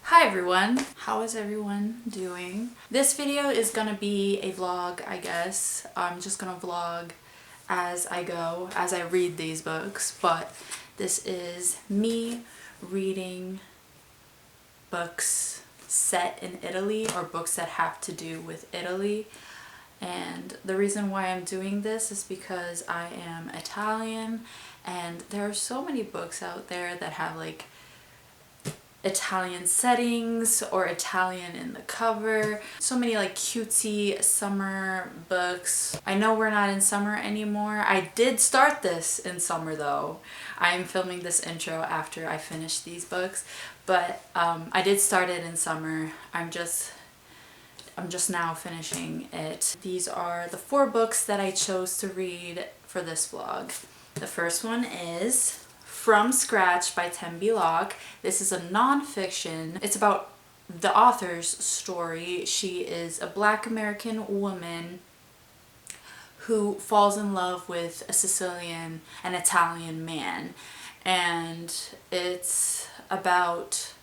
Hi everyone, how is everyone doing? This video is gonna be a vlog, I guess. I'm just gonna vlog as I go, as I read these books, but this is me reading books set in Italy or books that have to do with Italy. And the reason why I'm doing this is because I am Italian and there are so many books out there that have like Italian settings or Italian in the cover. So many like cutesy summer books. I know we're not in summer anymore. I did start this in summer though. I'm filming this intro after I finish these books, but I did start it in summer. I'm just now finishing it. These are the 4 books that I chose to read for this vlog. The first one is From Scratch by Tembi Locke. This is a non-fiction. It's about the author's story. She is a Black American woman who falls in love with a Sicilian and Italian man. And it's about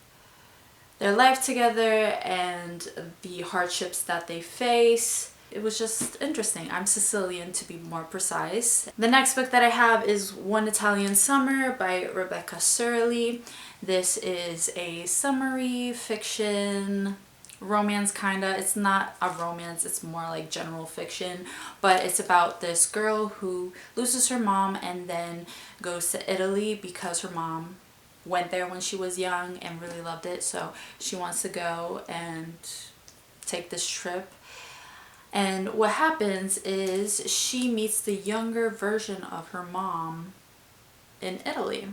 their life together and the hardships that they face. It was just interesting. I'm Sicilian, to be more precise. The next book that I have is One Italian Summer by Rebecca Surley. This is a summary fiction romance, kinda. It's not a romance, it's more like general fiction, but it's about this girl who loses her mom and then goes to Italy because her mom went there when she was young and really loved it, so she wants to go and take this trip. And what happens is she meets the younger version of her mom in Italy.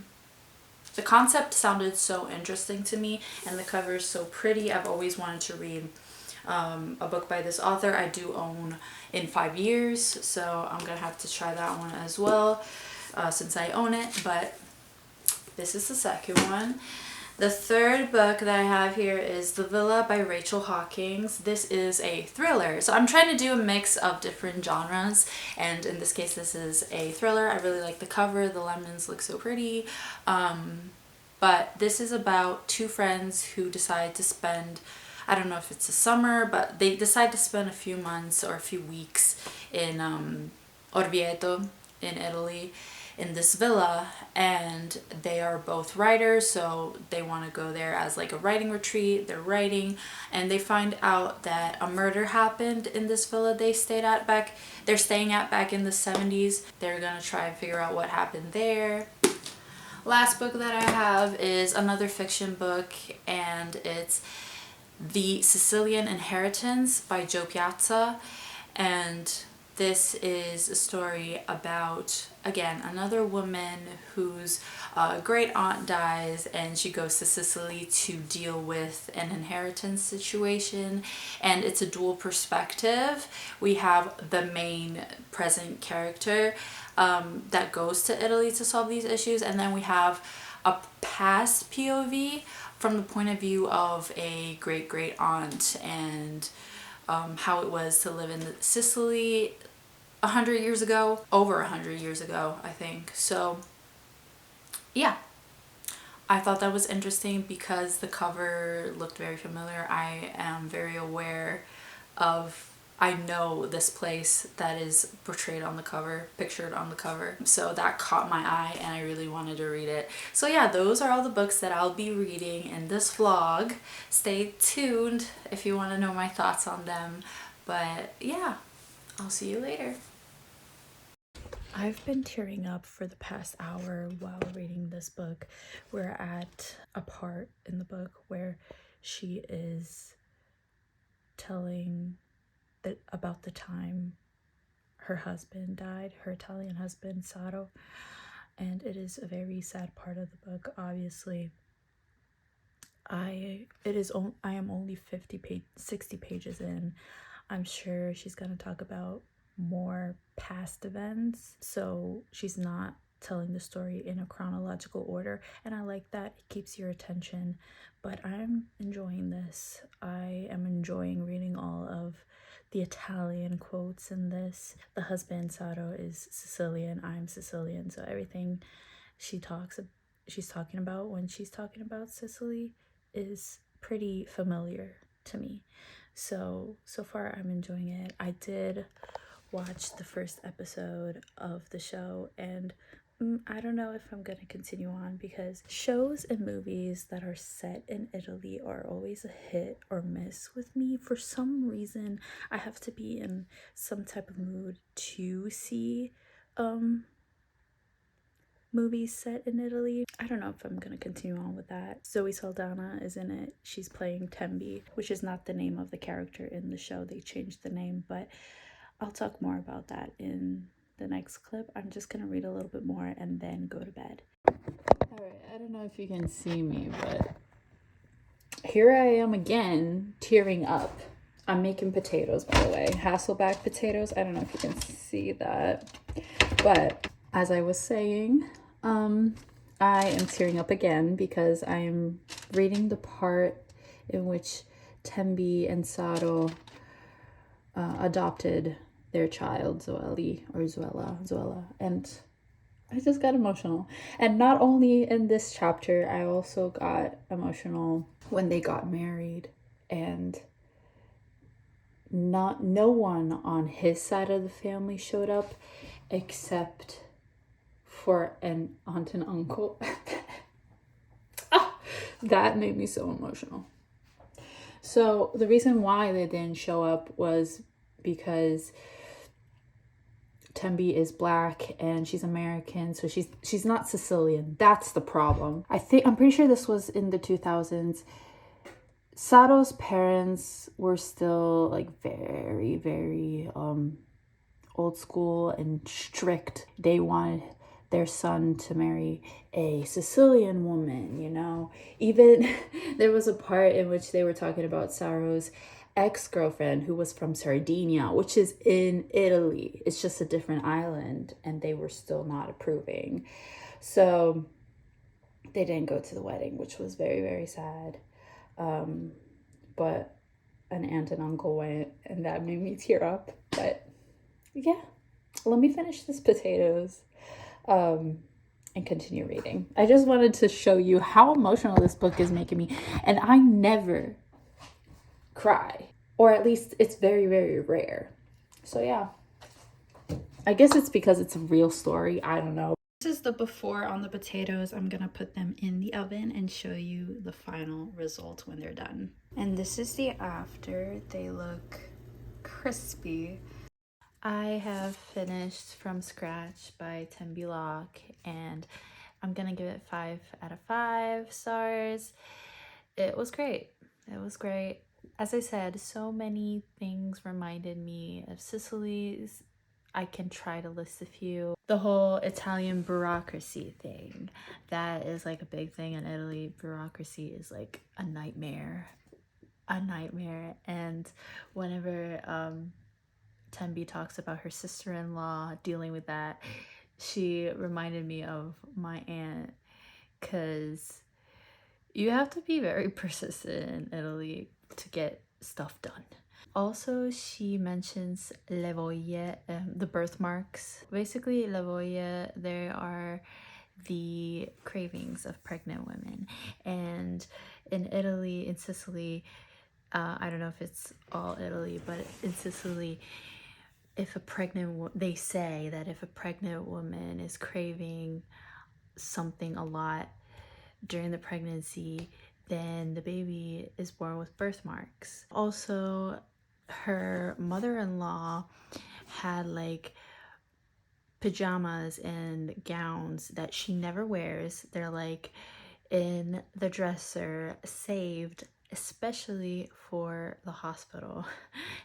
The concept sounded so interesting to me and the cover is so pretty. I've always wanted to read a book by this author. I do own In 5 Years, so I'm gonna have to try that one as well since I own it, but this is the second one. The third book that I have here is The Villa by Rachel Hawkins. This is a thriller. So I'm trying to do a mix of different genres, and in this case this is a thriller. I really like the cover. The lemons look so pretty. But this is about 2 friends who decide to spend, I don't know if it's a summer, but they decide to spend a few months or a few weeks in Orvieto in Italy, in this villa, and they are both writers, so they want to go there as like a writing retreat. They're writing and they find out that a murder happened in this villa they're staying at back in the 70s. They're gonna try and figure out what happened there. Last book that I have is another fiction book, and it's The Sicilian Inheritance by Joe Piazza. And this is a story about, again, another woman whose great aunt dies and she goes to Sicily to deal with an inheritance situation, and it's a dual perspective. We have the main present character that goes to Italy to solve these issues, and then we have a past POV from the point of view of a great aunt and how it was to live in Sicily 100 years ago, over 100 years ago, I think. So yeah, I thought that was interesting because the cover looked very familiar. I am very aware of, I know this place that is portrayed on the cover, pictured on the cover. So that caught my eye and I really wanted to read it. So yeah, those are all the books that I'll be reading in this vlog. Stay tuned if you want to know my thoughts on them. But yeah, I'll see you later. I've been tearing up for the past hour while reading this book. We're at a part in the book where she is telling about the time her husband died, her Italian husband, Saro. And it is a very sad part of the book, obviously. I am only 60 pages in. I'm sure she's going to talk about more past events, so she's not telling the story in a chronological order, and I like that. It keeps your attention. But I'm enjoying this. I am enjoying reading all of the Italian quotes in this. The husband, Saro, is Sicilian. I'm Sicilian, so everything she's talking about when she's talking about Sicily is pretty familiar to me. So far I'm enjoying it. I did watch the first episode of the show, and I don't know if I'm gonna continue on, because shows and movies that are set in Italy are always a hit or miss with me. For some reason, I have to be in some type of mood to see movies set in Italy. I don't know if I'm gonna continue on with that. Zoe Saldana is in it. She's playing Tembi, which is not the name of the character in the show. They changed the name, but I'll talk more about that in the next clip. I'm just gonna read a little bit more and then go to bed. Alright, I don't know if you can see me, but here I am again, tearing up. I'm making potatoes, by the way. Hasselback potatoes. I don't know if you can see that. But as I was saying, I am tearing up again because I am reading the part in which Tembi and Saro adopted their child, Zoella, and I just got emotional. And not only in this chapter, I also got emotional when they got married, and no one on his side of the family showed up except for an aunt and uncle. That made me so emotional. So the reason why they didn't show up was because Tembi is black and she's American, so she's not Sicilian. That's the problem. I'm pretty sure this was in the 2000s. Saro's parents were still like very, very old school and strict. They wanted their son to marry a Sicilian woman, you know. Even there was a part in which they were talking about Saro's ex-girlfriend who was from Sardinia, which is in Italy. It's just a different island, and they were still not approving. So they didn't go to the wedding, which was very, very sad. But an aunt and uncle went, and that made me tear up. But yeah, let me finish this potatoes and continue reading. I just wanted to show you how emotional this book is making me, and I never cry, or at least it's very, very rare. So yeah, I guess it's because it's a real story. I don't know. This is the before on the potatoes. I'm gonna put them in the oven and show you the final result when they're done. And this is the after. They look crispy. I have finished From Scratch by Tembi Locke, and I'm gonna give it 5 out of 5 stars. It was great. It was great. As I said, so many things reminded me of Sicily's. I can try to list a few. The whole Italian bureaucracy thing, that is like a big thing in Italy. Bureaucracy is like a nightmare. And whenever Tembi talks about her sister-in-law dealing with that, she reminded me of my aunt, because you have to be very persistent in Italy to get stuff done. Also, she mentions le voglie, the birthmarks. Basically, le voglie, they are the cravings of pregnant women. And in Italy, in Sicily, I don't know if it's all Italy, but in Sicily, if a pregnant, they say that if a pregnant woman is craving something a lot during the pregnancy, then the baby is born with birthmarks. Also, her mother-in-law had like pajamas and gowns that she never wears. They're like in the dresser, saved especially for the hospital.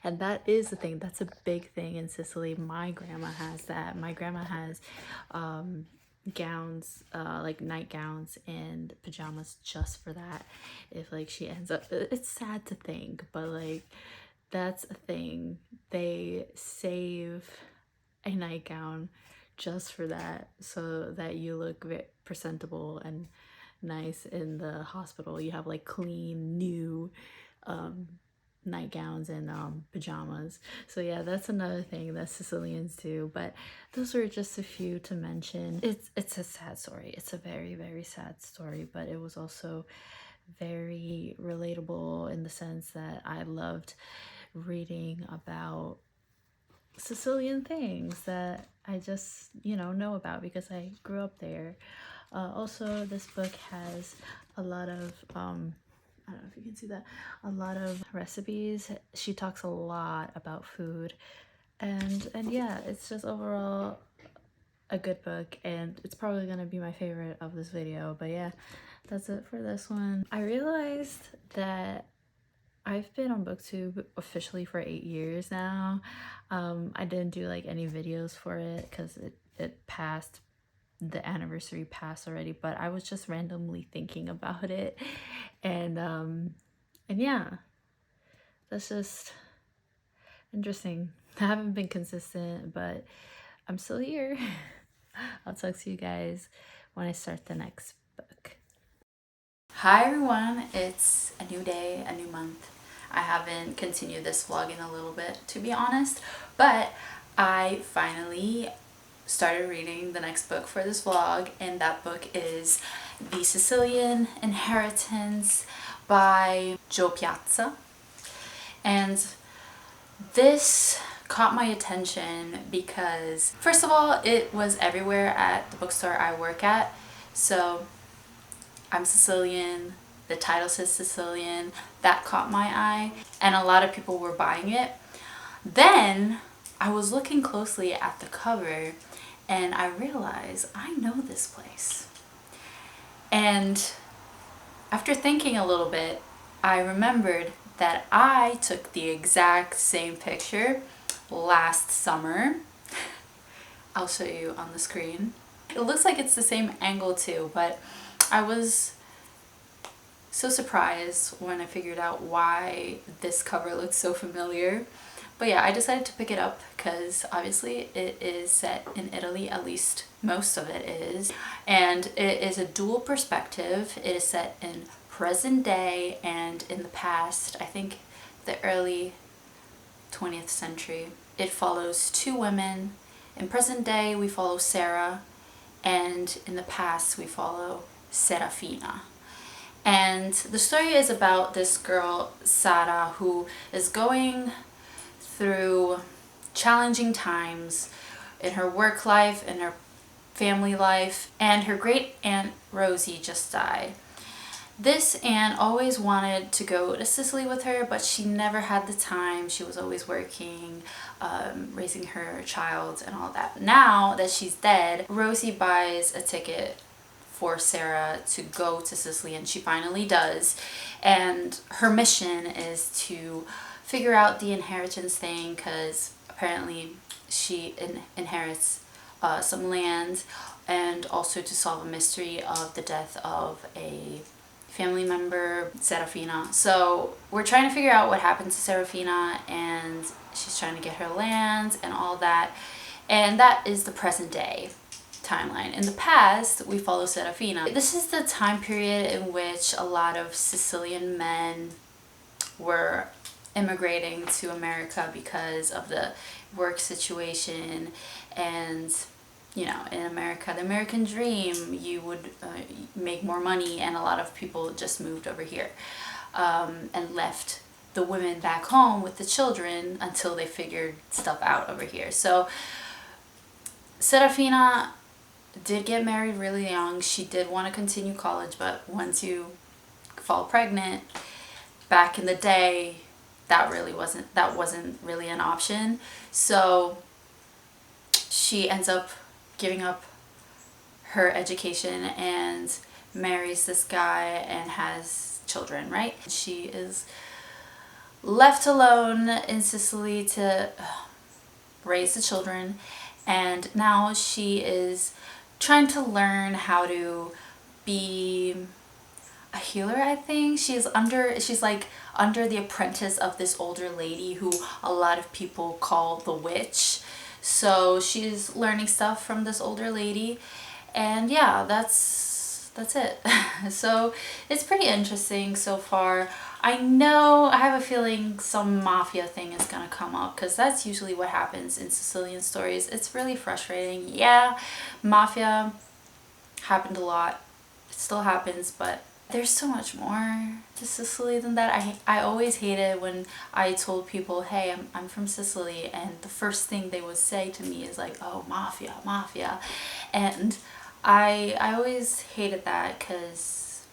And that is the thing, that's a big thing in Sicily. My grandma has that. My grandma has gowns, like nightgowns and pajamas just for that. If like she ends up, it's sad to think, but like that's a thing. They save a nightgown just for that, so that you look very presentable and nice in the hospital. You have like clean new nightgowns and pajamas. So yeah, that's another thing that Sicilians do. But those were just a few to mention. It's a sad story. It's a very, very sad story, but it was also very relatable in the sense that I loved reading about Sicilian things that I just, know about because I grew up there. Also, this book has a lot of, I don't know if you can see that, a lot of recipes. She talks a lot about food. And yeah, it's just overall a good book, and it's probably gonna be my favorite of this video. But yeah, that's it for this one. I realized that I've been on booktube officially for 8 years now. I didn't do like any videos for it because it passed, the anniversary passed already, but I was just randomly thinking about it. And yeah, that's just interesting. I haven't been consistent, but I'm still here. I'll talk to you guys when I start the next book. Hi everyone, it's a new day, a new month. I haven't continued this vlog in a little bit, to be honest, but I finally started reading the next book for this vlog, and that book is The Sicilian Inheritance by Joe Piazza. And this caught my attention because, first of all, it was everywhere at the bookstore I work at. So I'm Sicilian, the title says Sicilian, that caught my eye, and a lot of people were buying it. Then I was looking closely at the cover and I realized I know this place. And after thinking a little bit, I remembered that I took the exact same picture last summer. I'll show you on the screen. It looks like it's the same angle too, but I was so surprised when I figured out why this cover looked so familiar. But yeah, I decided to pick it up because obviously it is set in Italy, at least most of it is. And it is a dual perspective. It is set in present day and in the past, I think the early 20th century. It follows two women. In present day, we follow Sarah, and in the past, we follow Serafina. And the story is about this girl, Sara, who is going through challenging times in her work life, in her family life, and her great aunt Rosie just died. This aunt always wanted to go to Sicily with her, but she never had the time. She was always working, raising her child and all that. Now that she's dead, Rosie buys a ticket for Sarah to go to Sicily, and she finally does. And her mission is to figure out the inheritance thing, because apparently she inherits some land, and also to solve a mystery of the death of a family member, Serafina. So we're trying to figure out what happened to Serafina, and she's trying to get her land and all that. And that is the present day timeline. In the past, we follow Serafina. This is the time period in which a lot of Sicilian men were immigrating to America because of the work situation. And in America, the American dream, you would make more money, and a lot of people just moved over here and left the women back home with the children until they figured stuff out over here. So Serafina did get married really young. She did want to continue college, but once you fall pregnant, back in the day, that wasn't really an option. So she ends up giving up her education and marries this guy and has children, right? She is left alone in Sicily to raise the children, and now she is trying to learn how to be a healer, I think. She's like under the apprentice of this older lady who a lot of people call the witch. So she's learning stuff from this older lady, and yeah, that's it. So it's pretty interesting so far. I have a feeling some mafia thing is gonna come up, because that's usually what happens in Sicilian stories. It's really frustrating. Yeah, mafia happened a lot. It still happens, but There's so much more to Sicily than that. I always hated when I told people, hey, I'm from Sicily, and the first thing they would say to me is like, oh, mafia, mafia. And I always hated that because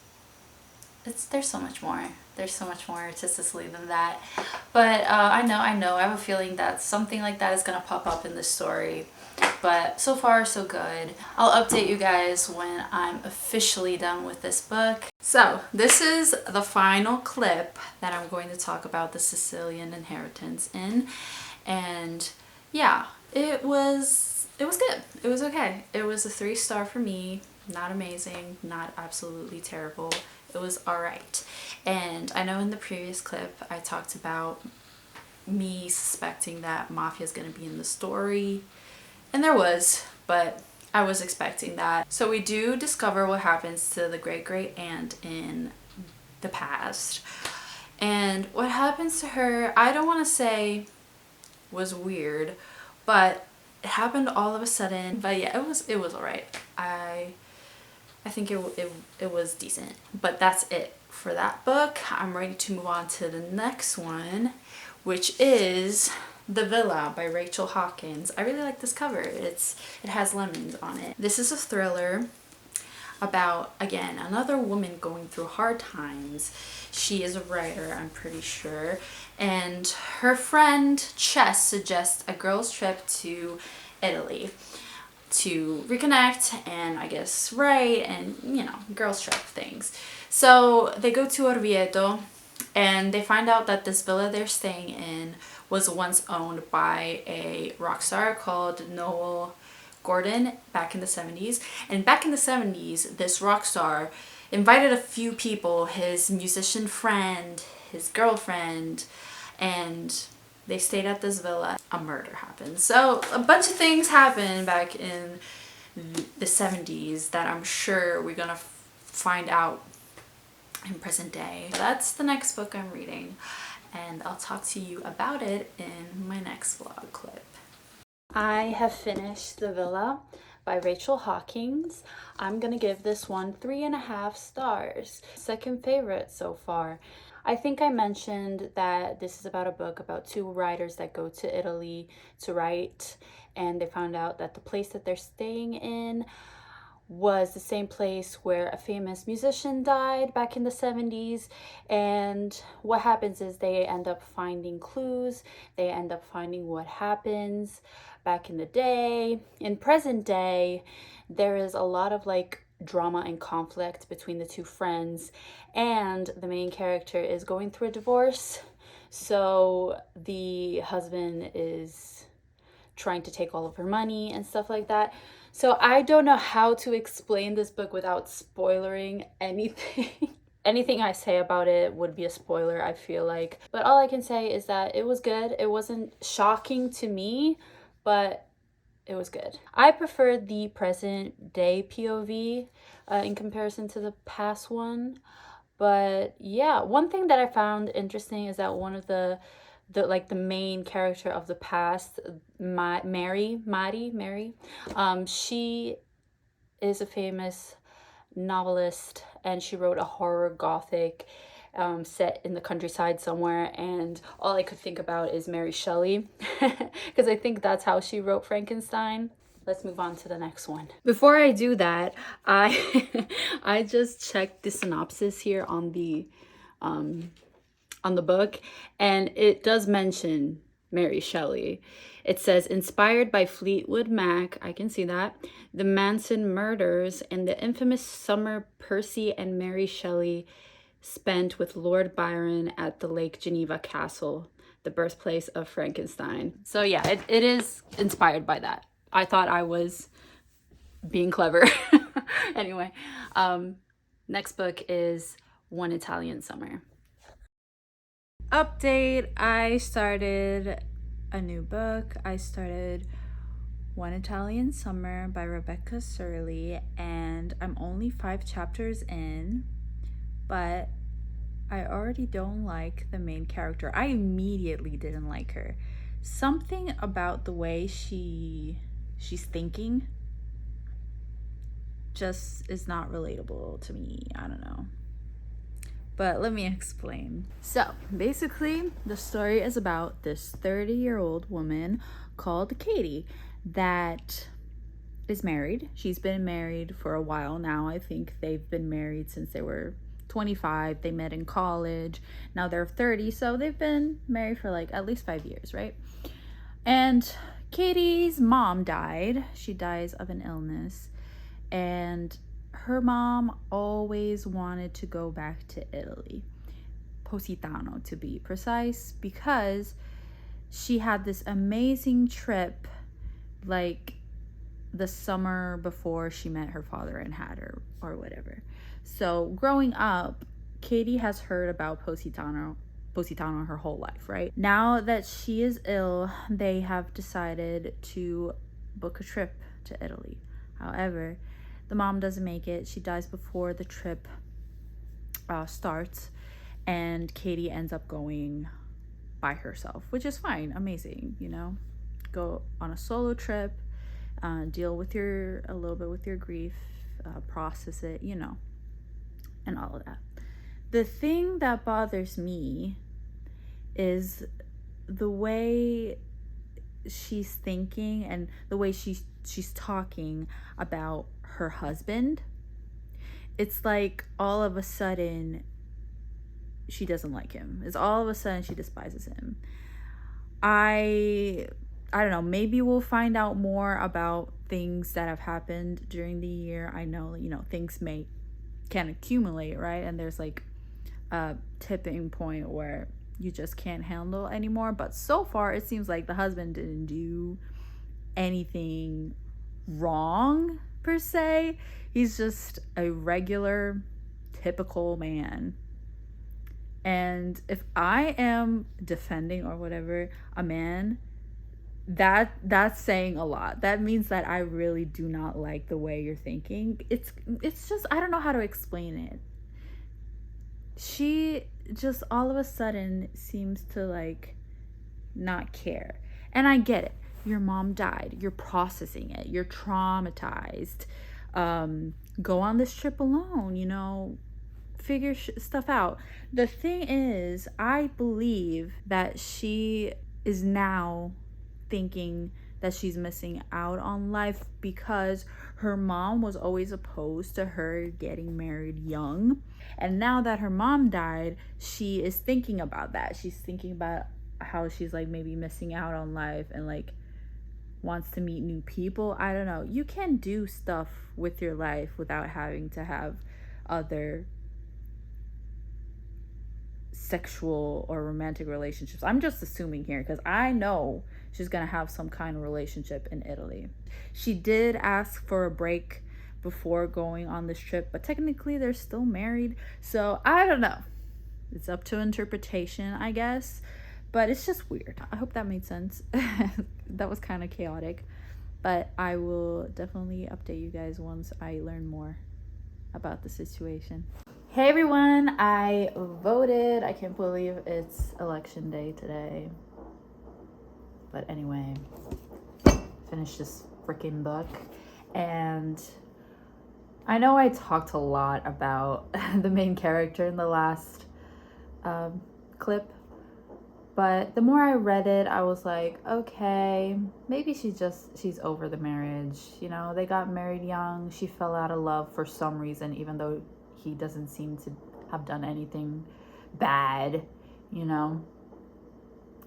there's so much more. There's so much more to Sicily than that. But I know. I have a feeling that something like that is going to pop up in this story. But so far, so good. I'll update you guys when I'm officially done with this book. So this is the final clip that I'm going to talk about the Sicilian inheritance in. And yeah, it was good. It was okay. It was a 3-star for me. Not amazing, not absolutely terrible. It was alright. And I know in the previous clip I talked about me suspecting that mafia is going to be in the story. And there was, but I was expecting that. So we do discover what happens to the great-great-aunt in the past. And what happens to her, I don't want to say was weird, but it happened all of a sudden. But yeah, it was alright. I think it was decent. But that's it for that book. I'm ready to move on to the next one, which is The Villa by Rachel Hawkins. I really like this cover. It has lemons on it. This is a thriller about, again, another woman going through hard times. She is a writer, I'm pretty sure. And her friend Chess suggests a girls' trip to Italy to reconnect and I guess write and, you know, girls' trip things. So they go to Orvieto and they find out that this villa they're staying in was once owned by a rock star called Noel Gordon back in the 70s. And back in the 70s, this rock star invited a few people, his musician friend, his girlfriend, and they stayed at this villa. A murder happened. So a bunch of things happened back in the 70s that I'm sure we're gonna find out in present day. That's the next book I'm reading, and I'll talk to you about it in my next vlog clip. I have finished The Villa by Rachel Hawkins. I'm gonna give this one 3.5 stars. Second favorite so far. I think I mentioned that this is about a book about 2 writers that go to Italy to write, and they found out that the place that they're staying in was the same place where a famous musician died back in the 70s. And what happens is they end up finding clues, they end up finding what happens back in the day. In present day, there is a lot of like drama and conflict between the 2 friends, and the main character is going through a divorce. So the husband is trying to take all of her money and stuff like that. So I don't know how to explain this book without spoiling anything. Anything I say about it would be a spoiler, I feel like. But all I can say is that it was good. It wasn't shocking to me, but it was good. I prefer the present day POV in comparison to the past one. But yeah, one thing that I found interesting is that one of the main character of the past, Mary, she is a famous novelist, and she wrote a horror gothic set in the countryside somewhere, and all I could think about is Mary Shelley because I think that's how she wrote Frankenstein. Let's move on to the next one. Before I do that, I just checked the synopsis here on the book, and it does mention Mary Shelley. It says, inspired by Fleetwood Mac, I can see that, the Manson murders, and the infamous summer Percy and Mary Shelley spent with Lord Byron at the Lake Geneva Castle, the birthplace of Frankenstein. So yeah, it is inspired by that. I thought I was being clever. Anyway, next book is One Italian Summer. Update, I started a new book. I started One Italian Summer by Rebecca Surley, and I'm only 5 chapters in, but I already don't like the main character. I immediately didn't like her. Something about the way she's thinking just is not relatable to me. I don't know. but let me explain. So basically, the story is about this 30-year-old woman called Katie that is married. She's been married for a while now. I think they've been married since they were 25. They met in college. Now they're 30, so they've been married for like at least 5 years, right? And Katie's mom died. She dies of an illness. And her mom always wanted to go back to Italy, Positano to be precise, because she had this amazing trip like the summer before she met her father and had her or whatever. So growing up, Katie has heard about Positano her whole life, right? Now that she is ill, they have decided to book a trip to Italy. However, the mom doesn't make it. She dies before the trip starts, and Katie ends up going by herself, which is fine, amazing, you know? Go on a solo trip, deal with a little bit with your grief, process it, you know, and all of that. The thing that bothers me is the way she's thinking and the way she's talking about her husband. It's like all of a sudden she doesn't like him. It's all of a sudden she despises him. I don't know, maybe we'll find out more about things that have happened during the year. I know, you know, things can accumulate, right? And there's like a tipping point where you just can't handle anymore. But so far it seems like the husband didn't do anything wrong per se. He's just a regular, typical man. And if I am defending or whatever a man, that's saying a lot. That means that I really do not like the way you're thinking. It's just, I don't know how to explain it. She just all of a sudden seems to like not care. And I get it. Your mom died. You're processing it. You're traumatized. Go on this trip alone, you know, figure stuff out. The thing is, I believe that she is now thinking that she's missing out on life because her mom was always opposed to her getting married young. And now that her mom died, she is thinking about that. She's thinking about how she's like maybe missing out on life and like wants to meet new people. I don't know. You can do stuff with your life without having to have other sexual or romantic relationships. I'm just assuming here because I know she's gonna have some kind of relationship in Italy. She did ask for a break before going on this trip, but technically they're still married, so I don't know. It's up to interpretation, I guess, but it's just weird. I hope that made sense. That was kind of chaotic, but I will definitely update you guys once I learn more about the situation. Hey everyone, I voted. I can't believe it's election day today. But anyway, finished this freaking book. And I know I talked a lot about the main character in the last clip. But the more I read it, I was like, okay, maybe she's over the marriage. You know, they got married young. She fell out of love for some reason, even though he doesn't seem to have done anything bad, you know?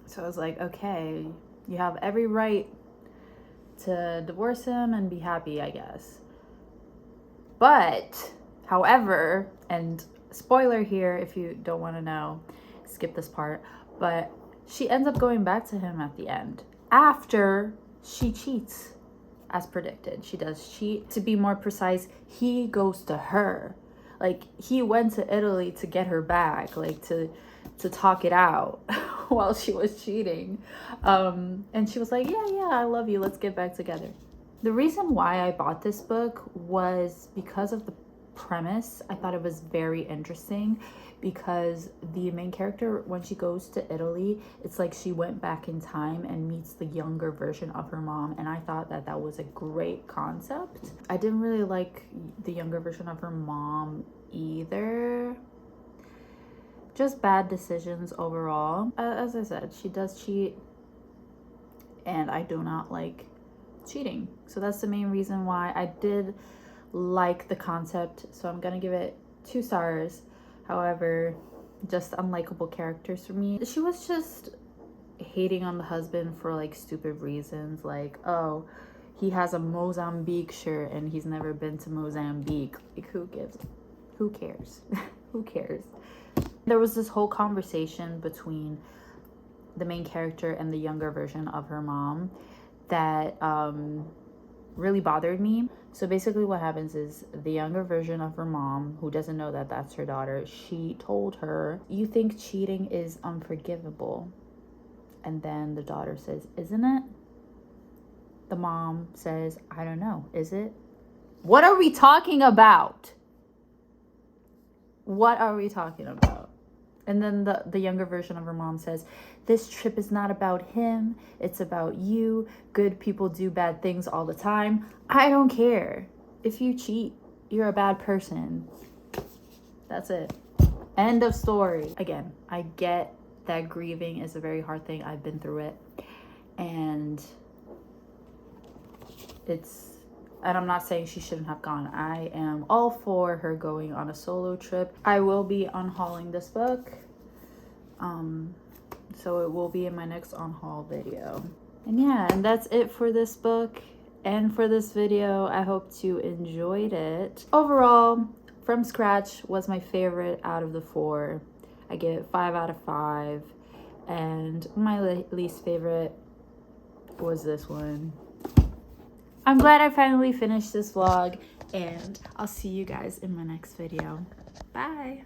So I was like, okay, you have every right to divorce him and be happy, I guess. But, however, and spoiler here if you don't want to know, skip this part, but she ends up going back to him at the end after she cheats, as predicted. She does cheat. To be more precise, he goes to her. Like, he went to Italy to get her back, like to talk it out while she was cheating. And she was like, yeah, I love you. Let's get back together. The reason why I bought this book was because of the premise. I thought it was very interesting because the main character, when she goes to Italy, it's like she went back in time and meets the younger version of her mom, and I thought that was a great concept. I didn't really like the younger version of her mom either. just bad decisions overall. As I said, she does cheat, and I do not like cheating. So that's the main reason why I did like the concept. So I'm gonna give it 2 stars. However, just unlikable characters for me. She was just hating on the husband for like stupid reasons, like, oh, he has a Mozambique shirt and he's never been to Mozambique. Like, who cares? Who cares? There was this whole conversation between the main character and the younger version of her mom that really bothered me. So basically what happens is the younger version of her mom, who doesn't know that that's her daughter, she told her, you think cheating is unforgivable. And then the daughter says, isn't it? The mom says, I don't know, is it? What are we talking about? What are we talking about? And then the younger version of her mom says, this trip is not about him, it's about you. Good people do bad things all the time. I don't care. If you cheat, you're a bad person. That's it. End of story. Again, I get that grieving is a very hard thing. I've been through it. And I'm not saying she shouldn't have gone. I am all for her going on a solo trip. I will be unhauling this book. So it will be in my next unhaul video. And yeah, and that's it for this book and for this video. I hope you enjoyed it. Overall, From Scratch was my favorite out of the 4. I give it 5 out of 5. And my least favorite was this one. I'm glad I finally finished this vlog, and I'll see you guys in my next video. Bye.